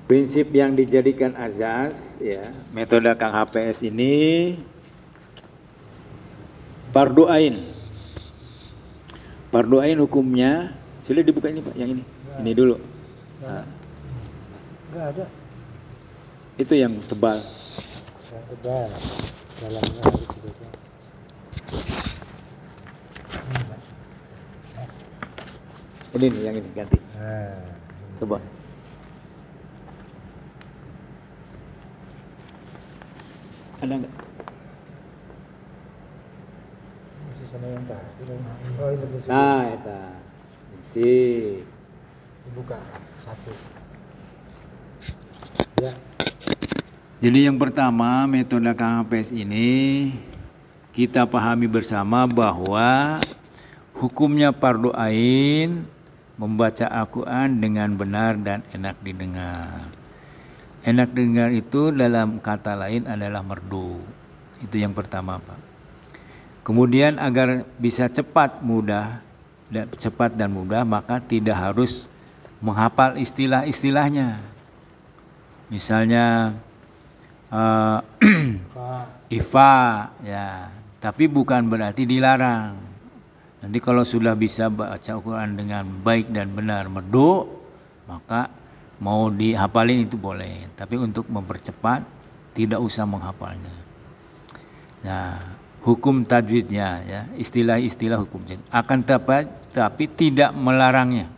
Prinsip yang dijadikan azas, ya, metode Kang HPS ini fardu ain. Fardu ain hukumnya, sudah dibuka ini Pak, yang ini. Ini dulu. Nah. Enggak ada. Itu yang tebal. Yang tebal. Dalamnya harus dibaca. Ini nih, yang ini ganti. Nah, Coba. Ada enggak? masih sama yang tadi. Oh, itu bisa. Nah, itu. Isi. Dibuka satu. Ya. Jadi yang pertama, metode Kang HPS ini kita pahami bersama bahwa hukumnya fardu ain membaca Al-Quran dengan benar dan enak didengar. Enak didengar itu dalam kata lain adalah merdu. Itu yang pertama Pak. Kemudian agar bisa cepat dan mudah, maka tidak harus menghafal istilah-istilahnya. Misalnya Ifa, ya, tapi bukan berarti dilarang. Nanti kalau sudah bisa baca Al-Quran dengan baik dan benar merdu, maka mau dihafalin itu boleh. Tapi untuk mempercepat tidak usah menghafalnya. Nah, hukum tajwidnya, ya, istilah-istilah hukum tajwid akan tapi tidak melarangnya,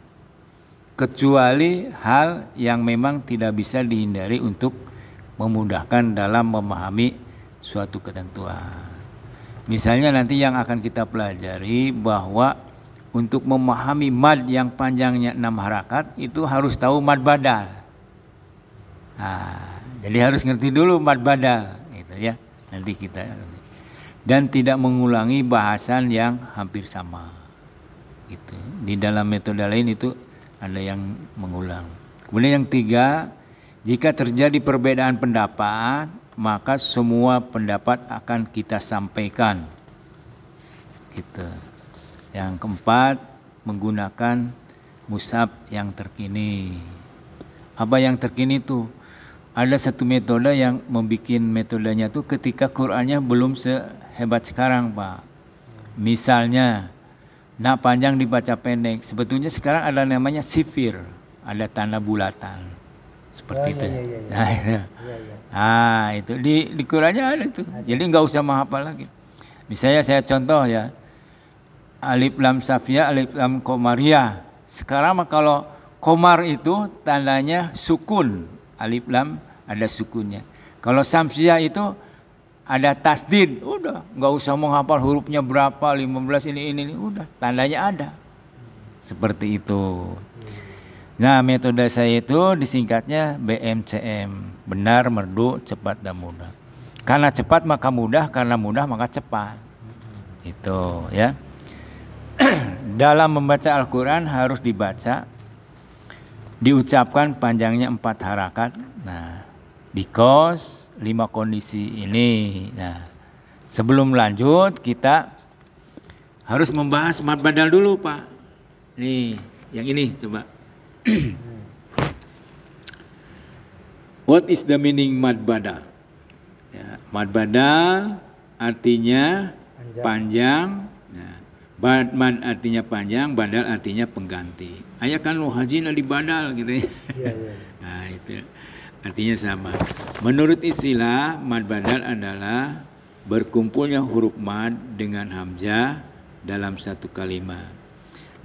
kecuali hal yang memang tidak bisa dihindari untuk memudahkan dalam memahami suatu ketentuan. Misalnya nanti yang akan kita pelajari bahwa untuk memahami mad yang panjangnya 6 harakat itu harus tahu mad badal. Nah, jadi harus ngerti dulu mad badal, gitu ya. Nanti kita dan tidak mengulangi bahasan yang hampir sama. Gitu. Di dalam metode lain itu ada yang mengulang. Kemudian yang tiga, jika terjadi perbedaan pendapat, maka semua pendapat akan kita sampaikan. Gitu. Yang keempat, menggunakan mushaf yang terkini. Apa yang terkini itu? Ada satu metode yang membuat metodenya itu ketika Qur'annya belum sehebat sekarang Pak. Misalnya, nak panjang dibaca pendek. Sebetulnya sekarang ada namanya sifir, ada tanda bulatan. Seperti itu. Nah, itu di Qur'annya ada itu. Jadi nggak usah menghafal lagi. Misalnya saya contoh ya, alif lam safiyah, alif lam komariah. Sekarang kalau komar itu tandanya sukun, alif lam ada sukunnya. Kalau samsiyah itu ada tasdid, udah nggak usah menghafal hurufnya berapa, 15 ini, udah tandanya ada. Seperti itu. Nah, metode saya itu disingkatnya BMCM, benar, merdu, cepat dan mudah. Karena cepat maka mudah, karena mudah maka cepat. Itu ya. Dalam membaca Al-Quran harus diucapkan panjangnya 4 harakat. Nah, because 5 kondisi ini. Nah, sebelum lanjut kita harus membahas mad badal dulu Pak. Nih, yang ini coba. What is the meaning mad badal? Ya, mad badal artinya panjang. Nah, mad artinya panjang, badal artinya pengganti. Ayah kan lo haji di badal gitu ya. Nah, itu artinya sama. Menurut istilah, mad badal adalah berkumpulnya huruf mad dengan hamzah dalam satu kalimat.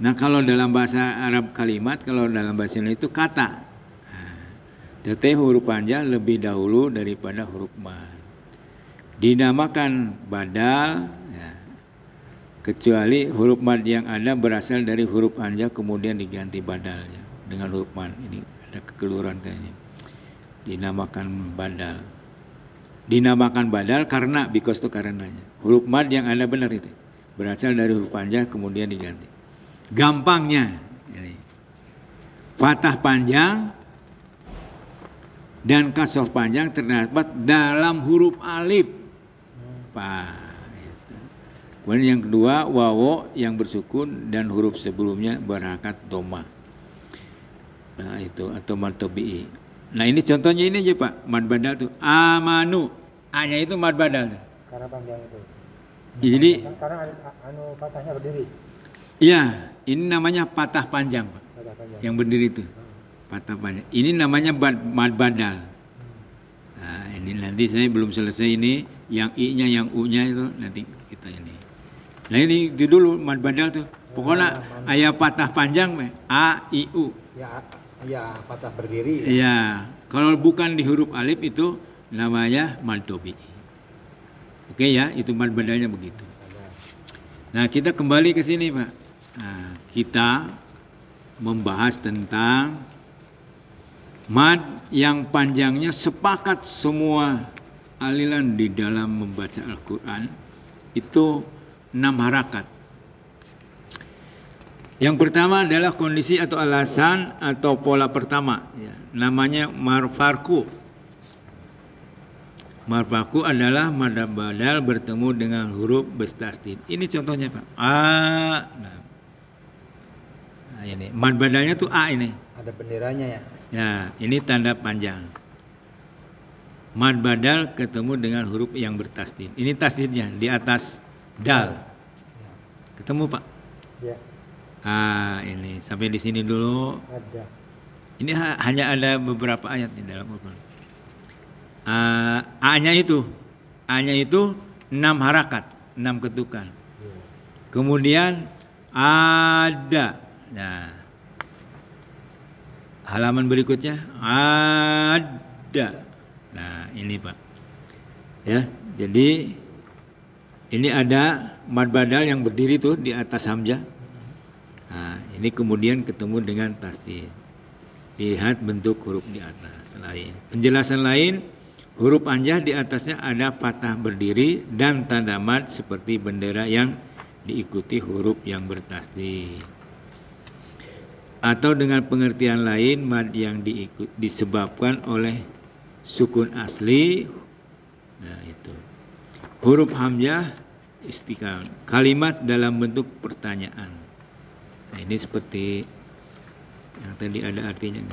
Nah, kalau dalam bahasa Arab kalimat, kalau dalam bahasa Indonesia itu kata. Teteh huruf panjang lebih dahulu daripada huruf mad. Dinamakan badal, ya, kecuali huruf mad yang ada berasal dari huruf panjang kemudian diganti badalnya dengan huruf mad. Ini ada kekeliruan kayaknya. Dinamakan badal. Dinamakan badal karena, because itu karenanya. Huruf mad yang ada benar itu berasal dari huruf panjang kemudian diganti. Gampangnya, ini, fathah panjang dan kasroh panjang terdapat dalam huruf alif. Pak. Kemudian yang kedua, wawo yang bersukun dan huruf sebelumnya berharakat doma. Nah itu atau mad tabi'i. Nah ini contohnya ini aja Pak, mad badal tuh amanu, a-nya itu mad badal tuh. Karena panjang itu. Jadi Karena patahnya berdiri. iya, ini namanya patah panjang Pak. Patah panjang. Yang berdiri itu patah panjang. Ini namanya mad badal. Nah ini nanti saya belum selesai ini, yang i-nya yang u-nya itu nanti kita ini. Nah ini dulu mad badal tuh. Pokoknya ayat patah panjang a i u. Ya patah berdiri. Iya, kalau bukan di huruf alif itu namanya mad tobi. Oke ya, itu mad badalnya begitu. Nah kita kembali ke sini Pak. Nah, kita membahas tentang mad yang panjangnya sepakat semua aliran di dalam membaca Al-Quran itu 6 harakat. Yang pertama adalah kondisi atau alasan atau pola pertama, ya, namanya marfarku. Marfarku adalah mad badal bertemu dengan huruf bertasdid. Ini contohnya Pak. A. Nah, ini mad badalnya tuh a ini. Ada benderanya ya. Ya, ini tanda panjang. Mad badal ketemu dengan huruf yang bertasdid. Ini tasdidnya di atas dal. Ketemu Pak? Ya. Ini sampai di sini dulu. Ada. Ini hanya ada beberapa ayat di dalam Al-Quran. A-nya itu 6 harakat, 6 ketukan. Kemudian ada. Nah, halaman berikutnya ada. Nah, ini Pak. Ya, jadi ini ada mad badal yang berdiri tuh di atas hamzah. Nah, ini kemudian ketemu dengan tasdid. Lihat bentuk huruf di atas lain. Penjelasan lain, huruf anjah di atasnya ada patah berdiri dan tanda mad seperti bendera yang diikuti huruf yang bertasdid. Atau dengan pengertian lain, mad yang disebabkan oleh sukun asli. Nah, itu. Huruf hamzah istiqam. Kalimat dalam bentuk pertanyaan. Nah, ini seperti yang tadi ada artinya.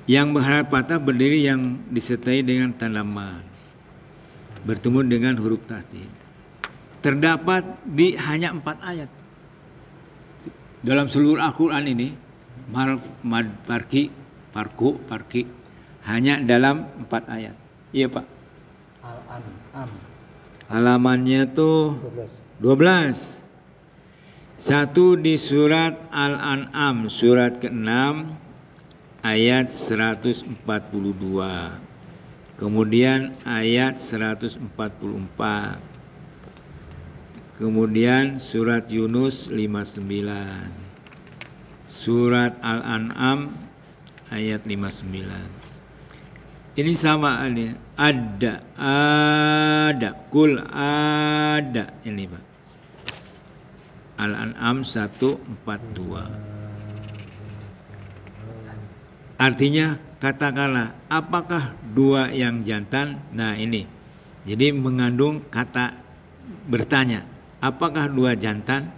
Yang berharap patah berdiri yang disertai dengan tanda mad bertemu dengan huruf tasdid. Terdapat di hanya 4 ayat. Dalam seluruh Al-Quran ini mad farku hanya dalam 4 ayat. Iya Pak. Al-An'am. Halamannya tuh 12. Satu di surat Al-An'am, surat ke-6 ayat 142. Kemudian ayat 144. Kemudian surat Yunus 59. Surat Al-An'am ayat 59. Ini sama ini. Ada. Kul ada. Ini Pak. Al-An'am 142. Artinya katakanlah apakah 2 yang jantan? Nah ini. Jadi mengandung kata bertanya. Apakah 2 jantan?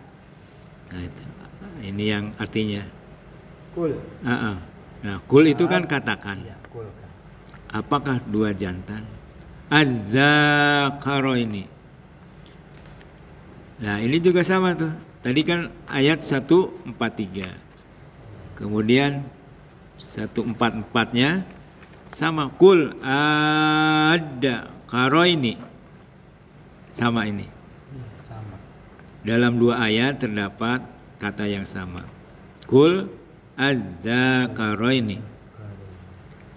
Nah itu. Ini yang artinya. Kul. Nah kul itu kan katakan. Ya, kul kan. Apakah 2 jantan? Az-zakaro ini. Nah ini juga sama tuh. Tadi kan ayat 143. Kemudian 144-nya sama. Kul ada karo ini. Sama ini. Sama. Dalam 2 ayat terdapat kata yang sama. Kul az-zakaro ini.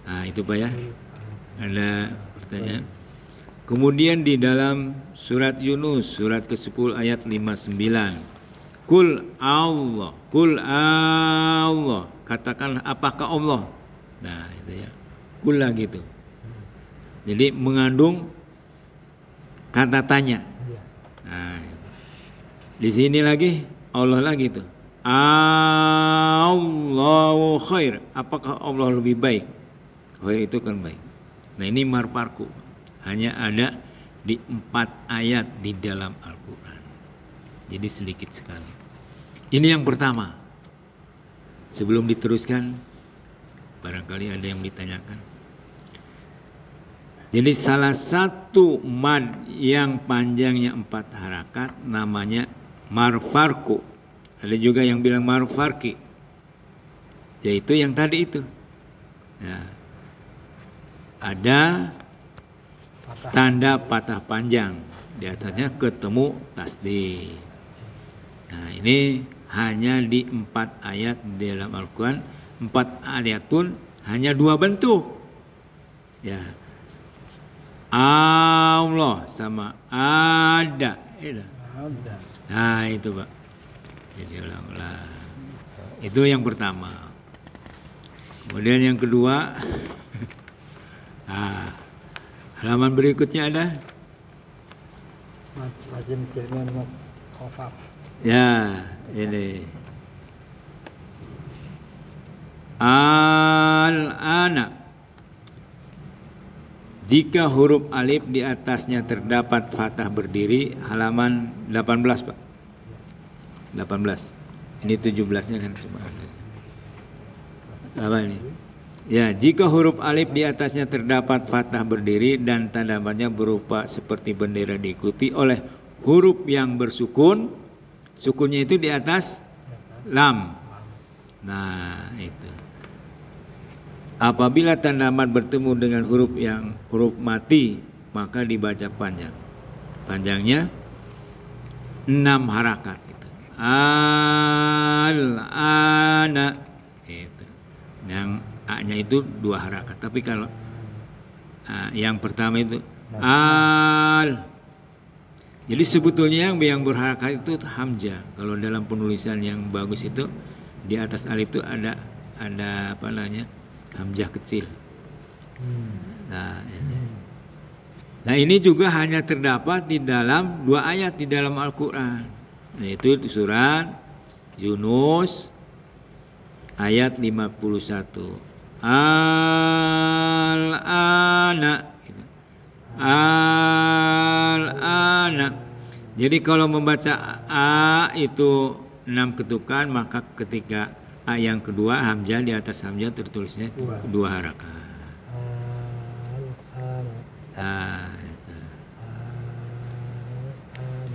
Nah itu Pak ya. Ada pertanyaan. Kemudian di dalam surat Yunus, surat ke-10 ayat 59. Kul Allah, katakanlah apakah Allah. Nah itu ya, kul lah gitu. Jadi mengandung kata tanya. Nah, di sini lagi Allah lagi tuh. Allahu khair, apakah Allah lebih baik? Khair itu kan baik. Nah ini marfarku, hanya ada di 4 ayat di dalam Al-Quran. Jadi sedikit sekali. Ini yang pertama. Sebelum diteruskan, barangkali ada yang ditanyakan. Jadi salah satu mad yang panjangnya 4 harakat namanya marfarku. Ada juga yang bilang marfarki, yaitu yang tadi itu. Ya. Ada tanda patah panjang, di atasnya ketemu tasdid. Nah, ini hanya di 4 ayat di dalam Al-Quran. 4 ayat pun hanya 2 bentuk. Ya. Allah sama ada. Nah itu Pak. Jadi ulang-ulang. Itu yang pertama. Kemudian yang kedua, nah, halaman berikutnya ada. Lazim kilnya khafaf. Ya, ini. Al-ana. Jika huruf alif di atasnya terdapat fathah berdiri, halaman 18 Pak. 18. Ini 17-nya kan cuma ada. Apa ini? Ya, jika huruf alif di atasnya terdapat fathah berdiri dan tanda-tandanya berupa seperti bendera diikuti oleh huruf yang bersukun, sukunnya itu di atas lam. Nah, itu. Apabila tanda mat bertemu dengan huruf mati, maka dibaca panjang. Panjangnya 6 harakat. Gitu. Al-ana. Gitu. Yang A-nya itu 2 harakat. Tapi kalau yang pertama itu al. Jadi sebetulnya yang berharakat itu hamzah. Kalau dalam penulisan yang bagus itu di atas alif itu ada apa namanya? Hamzah kecil. Nah ini juga hanya terdapat di dalam 2 ayat di dalam Al-Quran, yaitu di surat Yunus ayat 51. Al-ana. Al-ana. Jadi kalau membaca A itu 6 ketukan, maka ketika A yang kedua hamzah di atas hamzah tertulisnya 2 harakat. Nah, itu.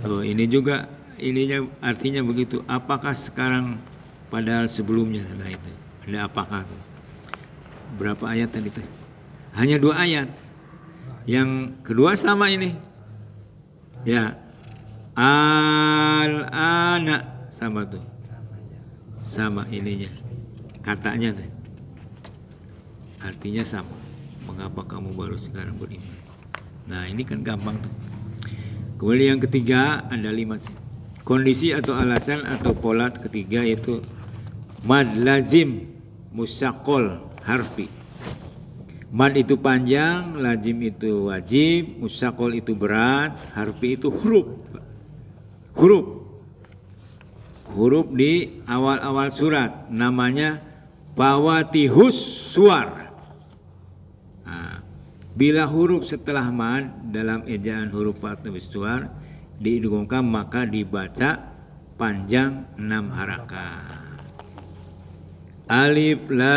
Oh, ini juga ininya artinya begitu. Apakah sekarang padahal sebelumnya? Nah itu. Ada apakah? Berapa ayat tadi itu? Hanya 2 ayat. Yang kedua sama ini. Ya. Al-ana sama tuh. Sama ininya, katanya tuh. Artinya sama. Mengapa kamu baru sekarang beriman? Nah ini kan gampang tuh. Kemudian yang ketiga ada 5 sih. Kondisi atau alasan atau pola ketiga yaitu mad lazim musyaqol harfi. Mad itu panjang, lazim itu wajib, musyaqol itu berat, harfi itu huruf. Huruf di awal-awal surat namanya fawatihus suwar. Nah, bila huruf setelah mad dalam ejaan huruf fawatihus suwar diidghamkan maka dibaca panjang 6 harakat. Alif lam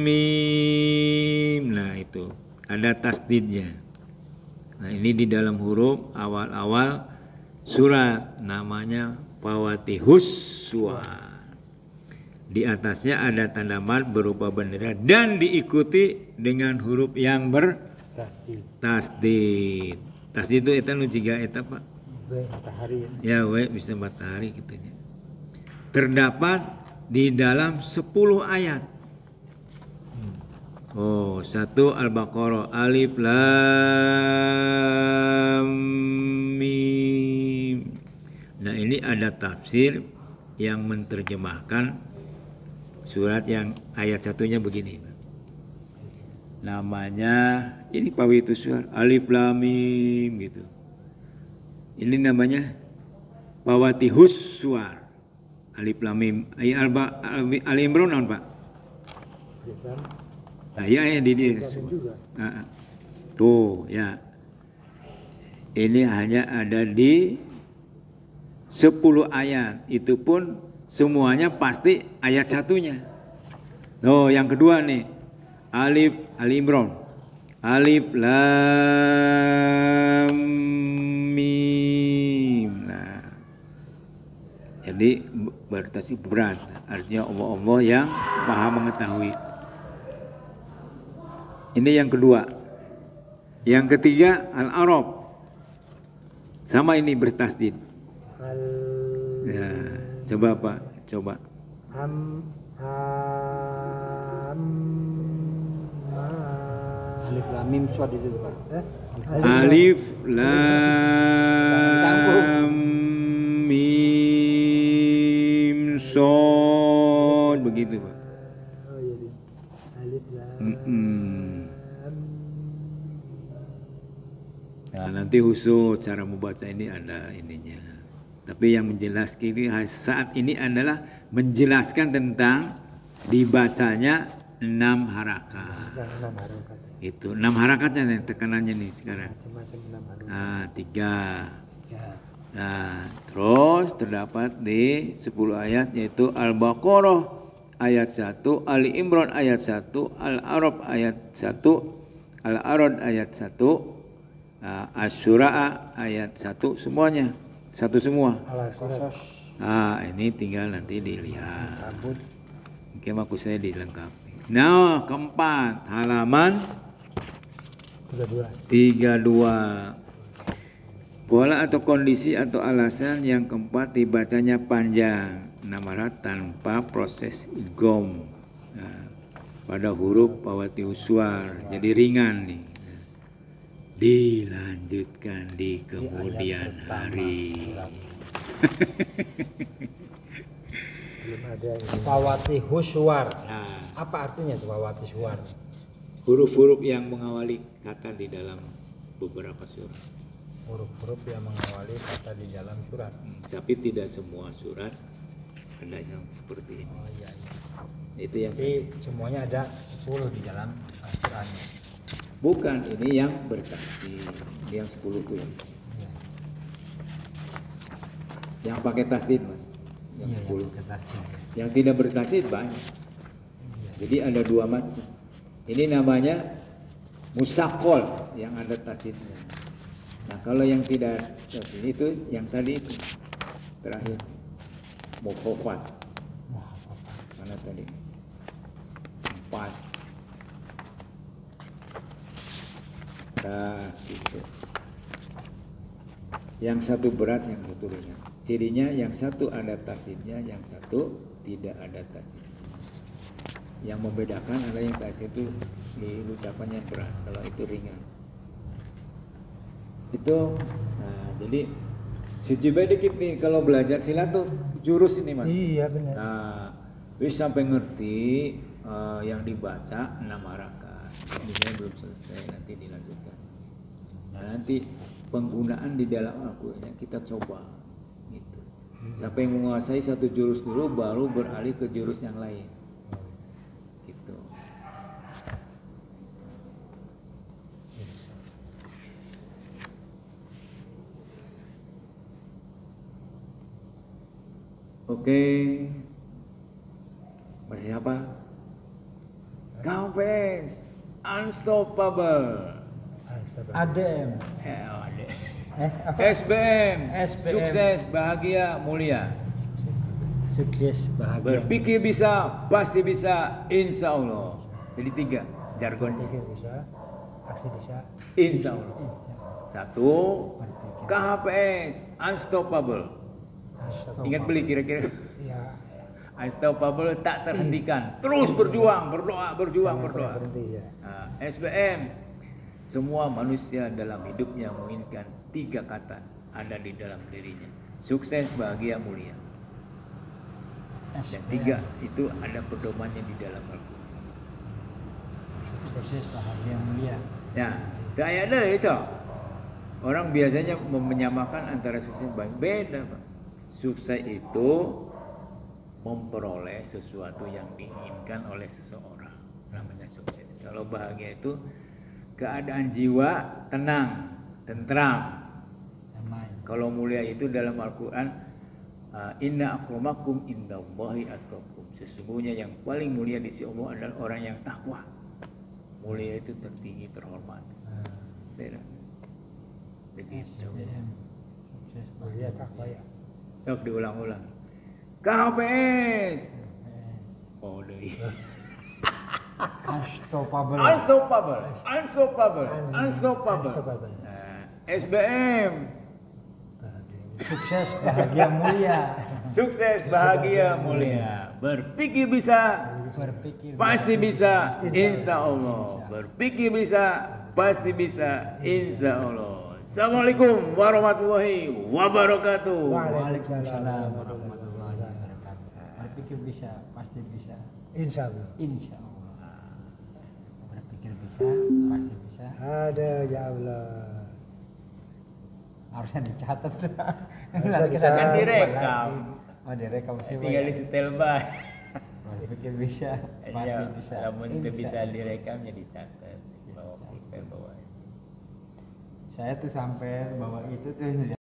mim. Nah itu ada tasdidnya. Nah ini di dalam huruf awal-awal surat namanya fawatihus suwar. Di atasnya ada tanda mat berupa bendera dan diikuti dengan huruf yang bertasdid. Tasdid itu eta nu jiga eta Pak. Matahari. Ya we bisa matahari gitu ya. Terdapat di dalam 10 ayat. Oh, 1 Al-Baqarah alif lam mim. Nah, ini ada tafsir yang menerjemahkan surat yang ayat satunya begini. Namanya ini Fawatihus Suwar alif lam mim gitu. Ini namanya Fawatihus Suwar alif lam mim. Ali Imran Pak. Nah, ya di dia. Tuh ya. Ini hanya ada di 10 ayat. Itu pun semuanya pasti ayat satunya. Oh, yang kedua nih, alif Ali Imran, alif lam mim. Nah, jadi berarti berat, artinya Allah yang maha mengetahui. Ini yang kedua. Yang ketiga Al-A'raf, sama ini bertasdid. Ya, coba Pak, coba. Alif lam mim shad itu Pak. Alif lam mim shad, begitu Pak. Oh iya. Alif lam. Nah, nanti khusus cara membaca ini ada ininya. Tapi yang menjelaskan ini saat ini adalah menjelaskan tentang dibacanya 6 harakat. 6 harakat. Itu 6 harakatnya nih tekanannya nih sekarang. Macam-macam 6 harakat. Nah, 3. Nah, terus terdapat di 10 ayat yaitu Al-Baqarah ayat 1, Ali Imran ayat 1, Al-A'raf ayat 1, Al-A'raf ayat 1, Asy-Syu'ara ayat 1, semuanya satu semua. Nah, ini tinggal nanti dilihat. Oke, maksud saya dilengkapi. Nah, keempat, halaman 32. Pola atau kondisi atau alasan yang keempat dibacanya panjang, namarat tanpa proses idgham. Nah, pada huruf pawati uswar, jadi ringan nih. Dilanjutkan di kemudian hari. Belum ada ini. Pawati huswar. Nah, Apa artinya itu pawati huswar? huruf-huruf yang mengawali kata di dalam beberapa surat. Huruf-huruf yang mengawali kata di dalam surat. Tapi tidak semua surat ada yang seperti ini. Oh iya. Itu yang Jadi semuanya ada 10 di dalam Al-Qur'an. bukan, ini yang bertasdid. Ini yang 10 tuh yang. Yang pakai tasdid, Mas. Yang Iya, 10. yang tasdid. Yang tidak bertasdid banyak. Jadi ada 2 macam. Ini namanya musaqqal yang ada tasdidnya. Nah, kalau yang tidak tasdid itu yang tadi itu terakhir mukhafat. Mana tadi? 4. Nah, gitu. Yang satu berat, yang satu ringan. Cirinya yang satu ada tasdidnya, yang satu tidak ada tasdidnya. Yang membedakan adalah yang tasdid itu di ucapannya berat, kalau itu ringan. Itu, nah jadi suci baik dikit nih kalau belajar silat tuh jurus ini Mas. Iya benar. Nah, bisa sampai ngerti yang dibaca 6 harakat. Ini belum selesai, nanti dilanjutkan. Nah, nanti penggunaan di dalam Al-Qur'an kita coba gitu. Sampai menguasai satu jurus dulu baru beralih ke jurus yang lain. Gitu. Oke. Masih apa? Kampes Unstoppable. ADM. SBM. SBM. Sukses, bahagia, mulia. Sukses, bahagia. Berpikir bisa, pasti bisa, insya Allah. Jadi 3 jargonnya. Berpikir bisa, aksi bisa. Insya Allah. 1. KHPS Unstoppable. Ingat beli kira-kira. Iya. Unstoppable, tak terhentikan. Terus berjuang, berdoa, berjuang, Jangan berdoa. pernah berhenti ya. Nah, SBM, semua manusia dalam hidupnya menginginkan 3 kata ada di dalam dirinya: sukses, bahagia, mulia. Dan 3 itu ada pedomannya di dalam Al-Quran. Sukses, bahagia, mulia. Ya, tak ada itu. Orang biasanya menyamakan antara sukses dan beda, Pak. Sukses itu memperoleh sesuatu yang diinginkan oleh seseorang, namanya sukses. Kalau bahagia itu keadaan jiwa tenang, tentram. Kalau mulia itu dalam Al-Quran Inna akramakum indallahi atqakum. Sesungguhnya yang paling mulia di sisi Allah adalah orang yang takwa. Mulia itu tertinggi, terhormat. Beda. Begitu. Sukses Mulia takwa ya. Sok diulang-ulang. KPS. Oh, deui. Unstoppable. Unstoppable. Unstoppable. Unstoppable. SBM. Sukses, bahagia, mulia. Sukses, bahagia, mulia. Berpikir bisa, Berpikir pasti bisa, insya Allah. Berpikir bisa, pasti bisa, insya Allah. Assalamualaikum warahmatullahi wabarakatuh. Waalaikumsalam warahmatullahi wabarakatuh. Berpikir bisa, pasti bisa. Insya Allah. Insya Allah. Berpikir bisa, pasti bisa. Ada ya Allah. Harusnya dicatat tuh. Harusnya dicatat. Kan direkam. Oh, direkam sih. Tinggal di setel bah. Berpikir bisa, pasti bisa. Namun itu Insya bisa Allah. direkam ya dicatat. Bawa pulpen bawa. Saya tuh sampai bawa itu tuh